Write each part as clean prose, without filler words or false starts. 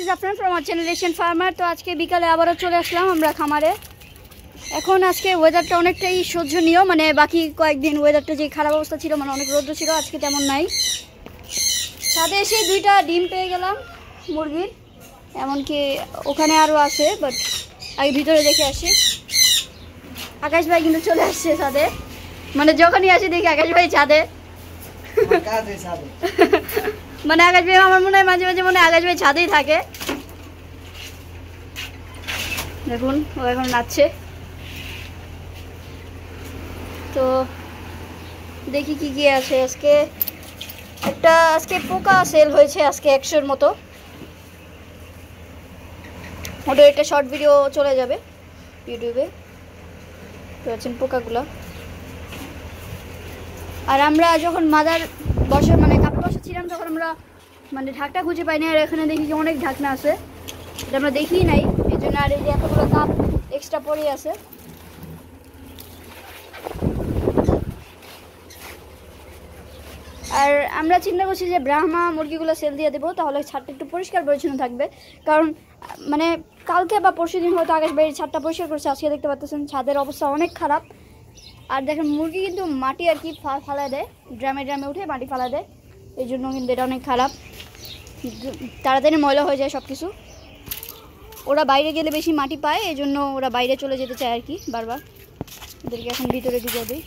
is Afnan from our channel Asian Farmer। তো আজকে বিকালে আবারও চলে আসলাম আমরা খামারে। এখন আজকে ওয়েদারটা অনেকটাই সহ্যনীয়, মানে বাকি কয়েকদিন ওয়েদারটা যে খারাপ অবস্থা ছিল, মানে অনেক রৌদ্র ছিল, আজকে তেমন নাই। ছাদে এসে দুইটা ডিম পেয়ে গেলাম মুরগির, এমনকি ওখানে আরও আছে, বাট আগে ভিতরে দেখে আসি। আকাশ ভাই কিন্তু চলে আসছে ছাদে, মানে যখনই আসি দেখি আকাশ ভাই ছাদে। মানে আকাশ ভাই আমার মনে হয় মাঝে মাঝে মনে হয় আকাশ ভাই ছাদেই থাকে। দেখুন ও এখন নাচছে। তো দেখি কি কি আছে আজকে। আজকে পোকা সেল হয়েছে আজকে 100-র মতো। ওদের একটা শর্ট ভিডিও চলে যাবে ইউটিউবে, দেখছেন পোকাগুলো। আর আমরা যখন মাদার বসে মানে কাপড় বসা ছিলাম তখন আমরা মানে ঢাকটা খুঁজে পাইনি, আর এখানে দেখি যে অনেক ঢাকনা আছে, এটা আমরা দেখিই নাই, এই জন্য। আর এই যে এতগুলো কাপ এক্সট্রা পড়ে আছে। আর আমরা চিন্তা করছি যে ব্রাহ্মা মুরগিগুলো সেল দিয়ে দেবো, তাহলে ছাদটা একটু পরিষ্কার পরিচ্ছন্ন থাকবে। কারণ মানে কালকে বা পরশু দিন হয়তো আকাশ বাড়ির ছাদটা পরিষ্কার করছে, আজকে দেখতে পাচ্ছেন ছাদের অবস্থা অনেক খারাপ। আর দেখেন মুরগি কিন্তু মাটি আর কি ফালা দেয়, ড্রামে উঠে মাটি ফালা দেয়, এই জন্য কিন্তু এটা অনেক খারাপ, তাড়াতাড়ি ময়লা হয়ে যায় সব কিছু। ওরা বাইরে গেলে বেশি মাটি পায়, এই জন্য ওরা বাইরে চলে যেতে চায় আর কি বারবার। ওদেরকে এখন ভিতরে ঢুকে দিই।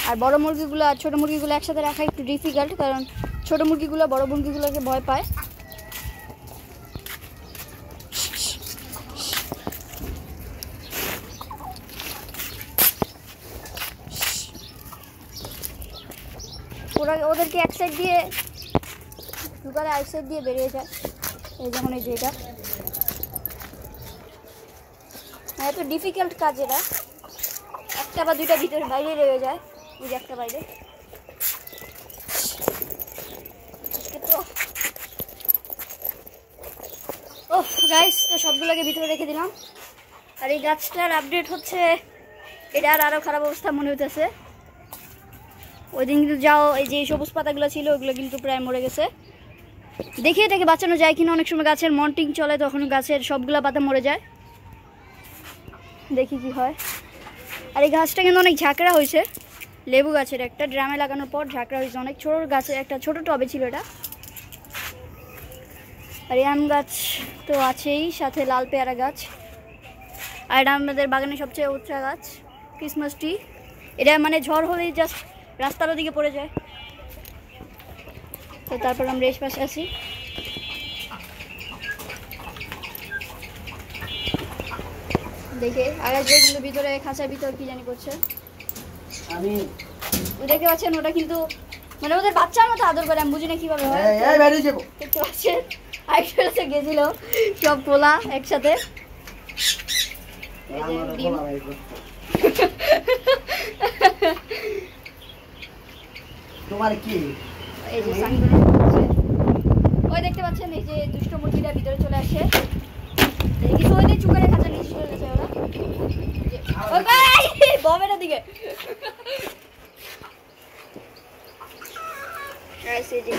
আর বড় মুরগিগুলো আর ছোটো মুরগিগুলো একসাথে রাখা একটু ডিফিকাল্ট, কারণ ছোটো মুরগিগুলো বড় মুরগিগুলোকে ভয় পায়। ওদেরকে এক সাইড দিয়ে ঢুকালে আরেক সাইড দিয়ে বেরিয়ে যায়, এই যেমন এই যে এটা। এত ডিফিকাল্ট কাজ এটা, একটা বা দুইটা ভিতরে বাইরে রয়ে যায়, এই যে একটা বাইরে। ও গাইস, তো সবগুলোকে ভিতরে রেখে দিলাম। আর এই গাছটার আপডেট হচ্ছে এটার আরও খারাপ অবস্থা মনে হইতেছে। ওই দিন কিন্তু যাও এই যে সবুজ পাতাগুলো ছিল ওগুলো কিন্তু প্রায় মরে গেছে। দেখি এটাকে বাঁচানো যায় কিনা। অনেক সময় গাছের মন্টিং চলে, তখন গাছের সবগুলা পাতা মরে যায়, দেখি কি হয়। আর এই গাছটা কিন্তু অনেক ঝাঁকড়া হয়েছে, লেবু গাছের একটা ড্রামে লাগানোর পর ঝাঁকড়া হয়েছে অনেক। ছোট গাছে একটা ছোট টবে ছিল এটা। আর আম গাছ তো আছেই, সাথে লাল পেয়ারা গাছ। আর এটা আমাদের বাগানের সবচেয়ে উঁচা গাছ, ক্রিসমাস ট্রি। এটা মানে ঝড় হলেই জাস্ট রাস্তার ওদিকে পড়ে যায়। তো তারপর আমরা এই পাশে আসি। দেখে আগে যে কিন্তু ভিতরে খাঁচার ভিতর কি জানি করছে, আমি দেখতে পাচ্ছেন। ওটা কিন্তু মানে ওদের বাচ্চার মতো আদর করে, আমি বুঝি না কিভাবে হয়। দেখতে পাচ্ছেন আইসে গেছিল সব পোলা একসাথে। তোমার কি এই যে ওই দেখতে পাচ্ছেন, এই যে দুষ্ট মুরগিটা ভিতরে চলে আসে, কিছু ওই যে চুকারে খাঁচা নিয়ে চলে গেছে ওরা বমের দিকে।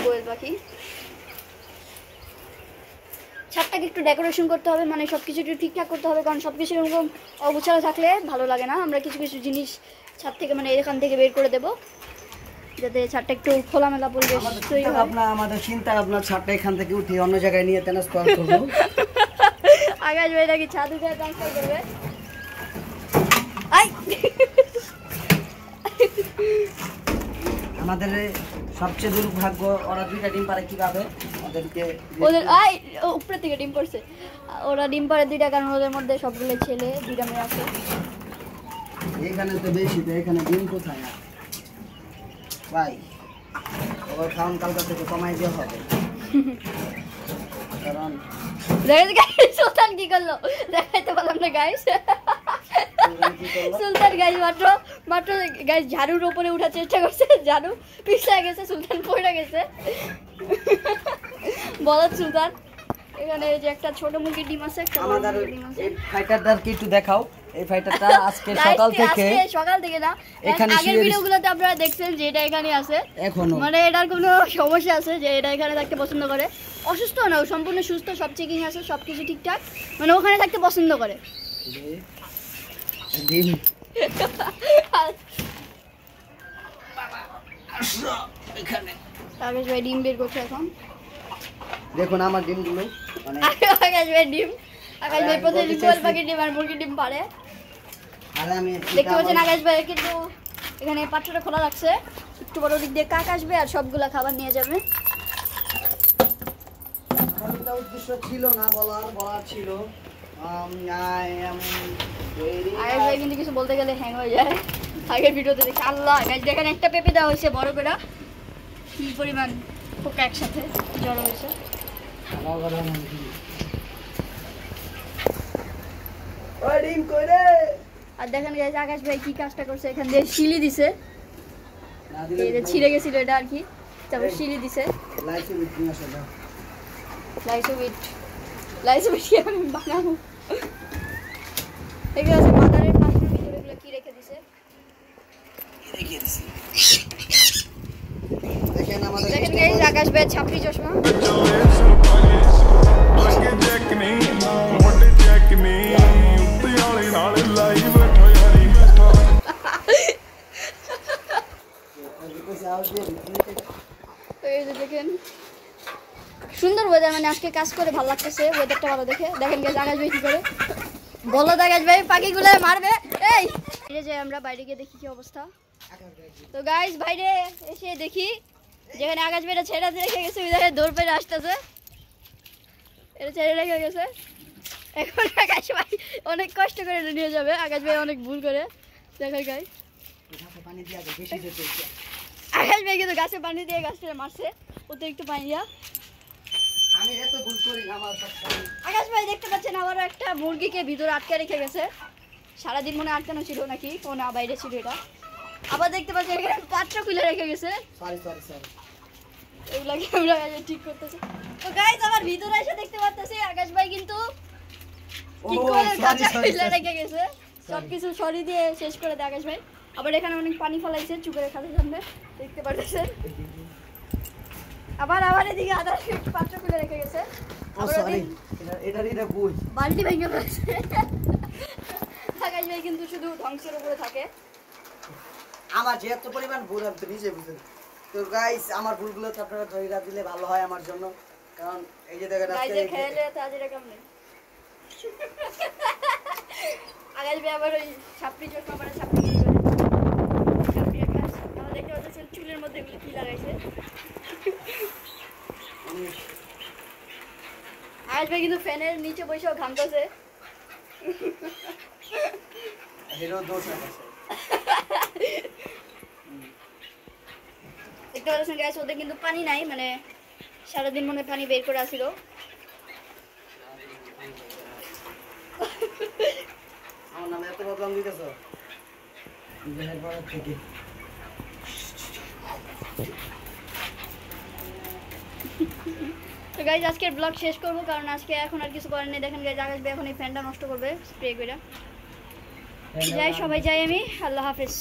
কোয়েল পাখি। ছাদটাকে একটু ডেকোরেশন করতে হবে, মানে সবকিছু একটু ঠিকঠাক করতে হবে, কারণ সবকিছু এরকম অগোছালো থাকলে ভালো লাগে না। আমরা কিছু কিছু জিনিস ছাদ থেকে মানে এখান থেকে বের করে দেবো, যাতে ছাদটা একটু খোলামেলা পরিবেশ তৈরি হয়। আমাদের চিন্তা আপনার ছাদটা এখান থেকে উঠে অন্য জায়গায় নিয়ে ট্রান্সফার করব। আকাশ ভাই নাকি ছাদ উঠে ট্রান্সফার করবে। আমাদের সবচেয়ে দুর্ভাগ্য, ওরা দুইটা ডিম পারে কিভাবে ওদের উপরে থেকে ডিম পড়ছে। ওরা ডিম পারে দুইটা, কারণ ওদের মধ্যে সবগুলো ছেলে, দুইটা মেয়ে আছে। এখানে তো বেশি, তো এখানে ডিম কোথায় ভাই? ওর খাওয়ান কালকা থেকে কমাই দেওয়া হবে, কারণ সুলতান কি করলো দেখাইতে পারলাম না গাইস। সুলতান গাইস মাত্র গাইস ঝাড়ুর উপরে উঠার চেষ্টা করছে, ঝাড়ু পিছলে গেছে, সুলতান পড়ে গেছে। বলত সুলতান। এখানে এই যে একটা ছোট মুরগির ডিম আছে, একটা বড় মুরগির ডিম আছে। এই ফাইটারটার কি একটু দেখাও, এই ফাইটারটা আজকে সকাল থেকে না, এখানে আগের ভিডিওগুলোতে আপনারা দেখছেন যে এটা এখানে আছে এখনো, মানে এটার কোনো সমস্যা আছে যে এটা এখানে থাকতে পছন্দ করে। অসুস্থ না, ও সম্পূর্ণ সুস্থ, সব চেকিং আছে, সবকিছু ঠিকঠাক, মানে ওখানে থাকতে পছন্দ করে। ডিম আকাশ ভাই ডিম বের করছে এখন। দেখুন আমার ডিমগুলো, মানে আকাশ ভাই ডিম, আকাশ ভাই প্রতিদিন কোয়েল পাখির ডিম আর মুরগির ডিম পারে। আর আমি দেখতে পাচ্ছেন আকাশ ভাই কিন্তু এখানে পাত্রটা খোলা রাখছে, একটু বড় দিক দিয়ে কাক আসবে আর সবগুলা খাবার নিয়ে যাবে। আমার উদ্দেশ্য ছিল না বলার ছিল আকাশ ভাই কিন্তু কিছু বলতে গেলে হ্যাং হয়ে যায়। আগের ভিডিওতে দেখি আল্লাহ গাছ দেখেন একটা পেঁপে দেওয়া হয়েছে বড় করে, কি পরিমাণ পোকা একসাথে জড়ো হয়েছে। আর দেখেন গাইস আকাশ ভাই কি কাজটা করছে, এখান দিয়ে শিলি দিছে, এই যে ছিঁড়ে গেছিল এটা আর কি, তারপর শিলি দিছে। লাইসোবিট কি আমি বানাবো, এগুলো আছে মাদারের পাত্রের ভিতরে, এগুলো কি রেখে দিছে দেখেন গাইস আকাশ ভাই ছাপড়ি চশমা। দেখেন সুন্দর ওয়েদার, মানে আজকে কাজ করে ভালো লাগতেছে, ওয়েদারটা ভালো দেখে। দেখেন গাইস আকাশ ভাই কি করে বলো, আকাশ ভাই পাখিগুলো মারবে। এই যে আমরা বাইরে গিয়ে দেখি কি অবস্থা। তো গাইস বাইরে এসে দেখি যেখানে আকাশ ভাইটা ছেড়ে রেখে গেছে, ওই জায়গায় দৌড় পেয়ে আসতেছে, এটা ছেড়ে রেখে গেছে। এখন আকাশ ভাই অনেক কষ্ট করে নিয়ে যাবে, আকাশ ভাই অনেক ভুল করে। দেখেন গাইস আকাশ ভাই কিন্তু গাছে পানি দিয়ে গাছটা মারছে অতিরিক্ত পানি দিয়া। আকাশ ভাই দেখতে পাচ্ছেন আবারও একটা মুরগিকে ভিতরে আটকে রেখে গেছে, সারাদিন মনে আটকানো ছিল নাকি, ও না বাইরে ছিল এটা। আবার দেখতে পাচ্ছেন এখানে পাত্র খুলে রেখে গেছে, এগুলাকে আমরা ঠিক করতেছি। তো গাইস আবার ভিতরে এসে দেখতে পাচ্ছেন আকাশ ভাই কিন্তু কি করে গাছে খুলে রেখে গেছে, সবকিছু সরি দিয়ে শেষ করে দেয় আকাশ ভাই। আবার এখানে অনেক পানি ফেলাইছে চুকের খালের সামনে, দেখতে পাচ্ছেন। আবার এদিকে আদা পাত্র খুলে রেখে গেছে, বালতি ভেঙে ফেলছে। আকাশ ভাই কিন্তু শুধু ধ্বংসের উপরে থাকে। আমার যেহেতু পরিমাণ ভুল আমি তো নিজে বুঝি। তো গাইস আমার ভুলগুলো তো আপনারা ধরে দিলে ভালো হয় আমার জন্য, কারণ এই যে দেখেন আজকে খেলে তো আজ এরকম নেই। আকাশ ভাই আবার ওই ছাপড়ি চশমা পরে ছাপড়ি গিরি করে আকাশ আমরা দেখতে পাচ্ছেন চুলের মধ্যে এগুলো কি লাগাইছে। আকাশ ভাই কিন্তু ফ্যানের নিচে বসেও ঘামতেছে। দেখতে পাচ্ছেন গাইস ওদের কিন্তু পানি নাই, মানে সারাদিন মনে পানি বের করে আসিল। আমার নামে এত বদনাম দিতেছ থেকে। তো গাইজ আজকের ব্লগ শেষ করবো, কারণ আজকে এখন আর কিছু করার নেই। দেখেন গাইজ আকাশ ভাই এখন এই ফ্যানটা নষ্ট করবে স্প্রে করে। যাই সবাই যাই, আমি আল্লাহ হাফেজ।